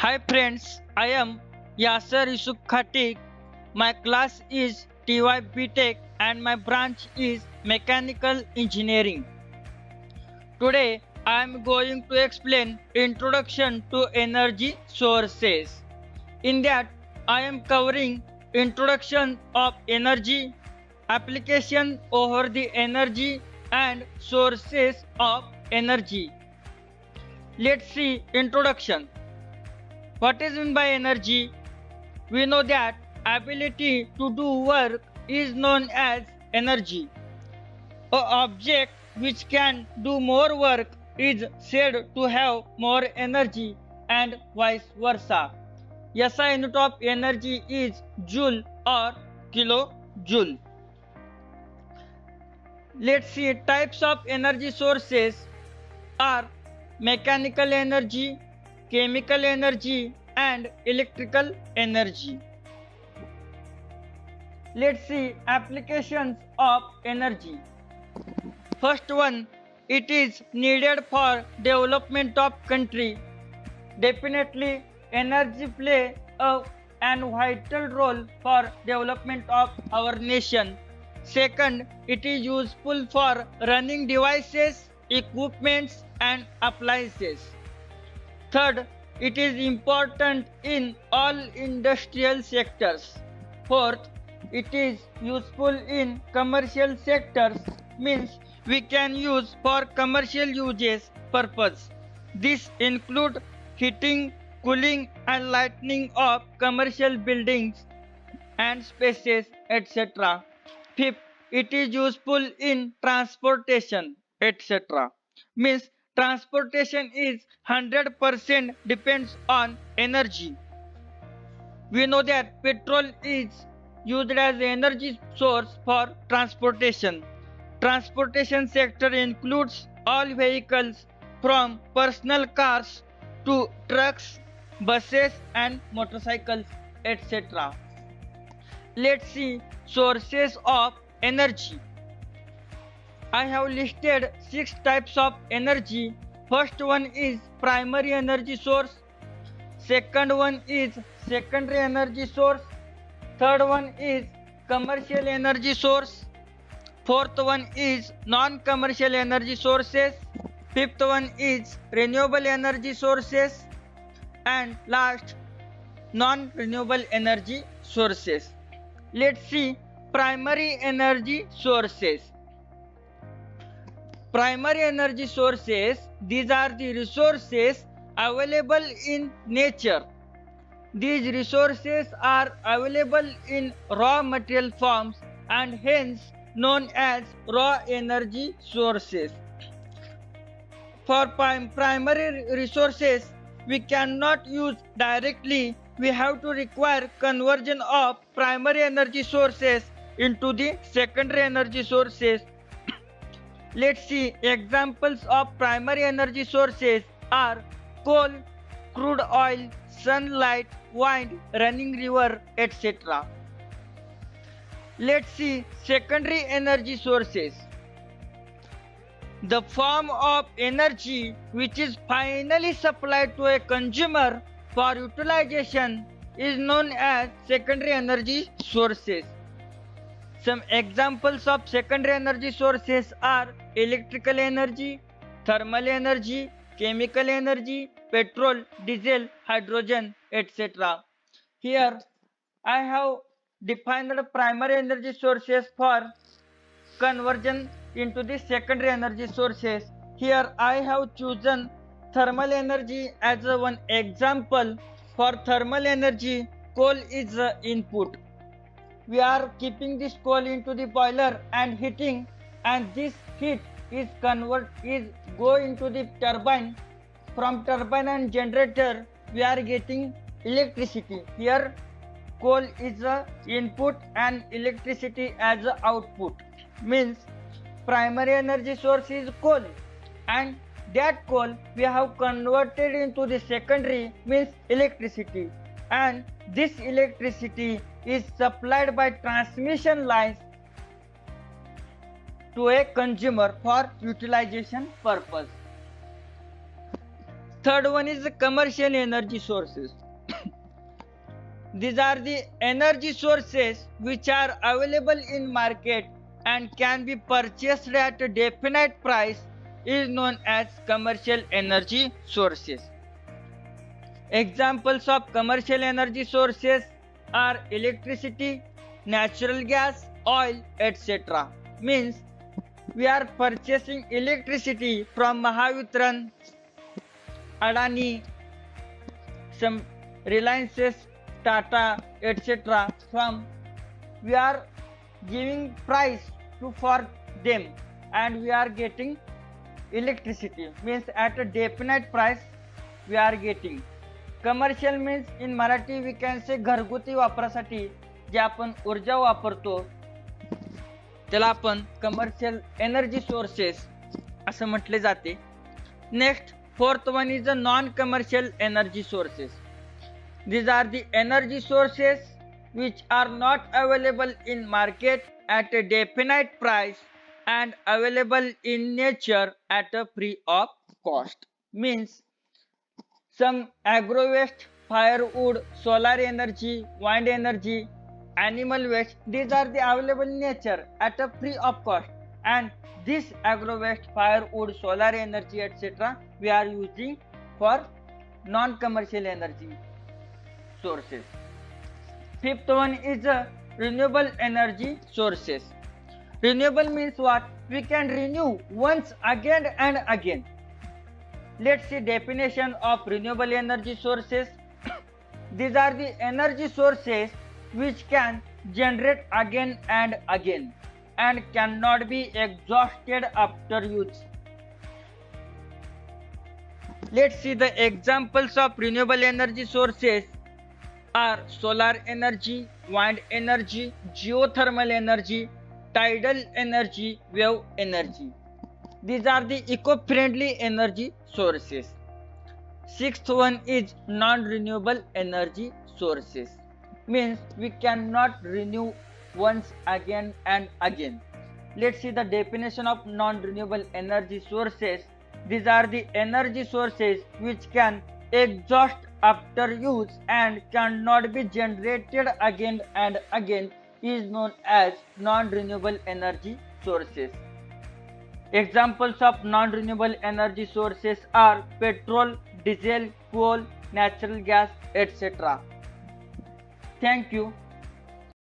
Hi friends, I am Yasser Yusuf Khatik. My class is TY BTech and my branch is Mechanical Engineering. Today I am going to explain Introduction to Energy Sources. In that I am covering Introduction of Energy, Application over the Energy and Sources of Energy. Let's see Introduction. What is meant by energy? We know that ability to do work is known as energy. A object which can do more work is said to have more energy and vice versa. SI unit of energy is joule or kilojoule. Let's see types of energy sources are mechanical energy, chemical energy and electrical energy. Let's see applications of energy. First one, it is needed for development of country. Definitely energy play an vital role for development of our nation. Second, it is useful for running devices, equipments and appliances. Third, it is important in all industrial sectors. Fourth, it is useful in commercial sectors, means we can use for commercial uses purpose. This include heating, cooling and lighting of commercial buildings and spaces, etc. Fifth, it is useful in transportation, etc. Means transportation is 100% depends on energy. We know that petrol is used as energy source for transportation. Transportation sector includes all vehicles from personal cars to trucks, buses and motorcycles, etc. Let's see sources of energy. I have listed 6 types of energy. First one is primary energy source. Second one is secondary energy source. Third one is commercial energy source. Fourth one is non-commercial energy sources. Fifth one is renewable energy sources. And last, non-renewable energy sources. Let's see primary energy sources. Primary energy sources, these are the resources available in nature. These resources are available in raw material forms and hence known as raw energy sources. For primary resources, we cannot use directly. We have to require conversion of primary energy sources into the secondary energy sources. Let's see examples of primary energy sources are coal, crude oil, sunlight, wind, running river, etc. Let's see secondary energy sources. The form of energy which is finally supplied to a consumer for utilization is known as secondary energy sources. Some examples of secondary energy sources are electrical energy, thermal energy, chemical energy, petrol, diesel, hydrogen, etc. Here I have defined the primary energy sources for conversion into the secondary energy sources. Here I have chosen thermal energy as one example. For thermal energy, coal is the input. We are keeping this coal into the boiler and heating, and this heat is go into the turbine. From turbine and generator we are getting electricity. Here coal is the input and electricity as the output. Means primary energy source is coal, and that coal we have converted into the secondary, means electricity, and this electricity is supplied by transmission lines to a consumer for utilization purpose. Third one is the commercial energy sources. These are the energy sources which are available in market and can be purchased at a definite price is known as commercial energy sources. Examples of commercial energy sources are electricity, natural gas, oil, etc. Means we are purchasing electricity from Mahavitran, Adani, some Reliances, Tata, etc. From we are giving price for them and we are getting electricity. Means at a definite price we are getting. Commercial means in Marathi we can say घरगुती वापरासाठी जे आपण ऊर्जा वापरतो त्याला आपण commercial energy sources असं म्हटले जाते. Next fourth one is the non commercial energy sources. These are the energy sources which are not available in market at a definite price and available in nature at a free of cost. Means some agro waste, firewood, solar energy, wind energy, animal waste, these are the available in nature at a free of cost, and this agro waste, firewood, solar energy, etc. we are using for non-commercial energy sources. Fifth one is renewable energy sources. Renewable means what? We can renew once again and again. Let's see definition of renewable energy sources. These are the energy sources which can generate again and again and cannot be exhausted after use. Let's see the examples of renewable energy sources are solar energy, wind energy, geothermal energy, tidal energy, wave energy. These are the eco-friendly energy sources. Sixth one is non-renewable energy sources. Means we cannot renew once again and again. Let's see the definition of non-renewable energy sources. These are the energy sources which can exhaust after use and cannot be generated again and again is known as non-renewable energy sources. Examples of non-renewable energy sources are petrol, diesel, coal, natural gas, etc. Thank you.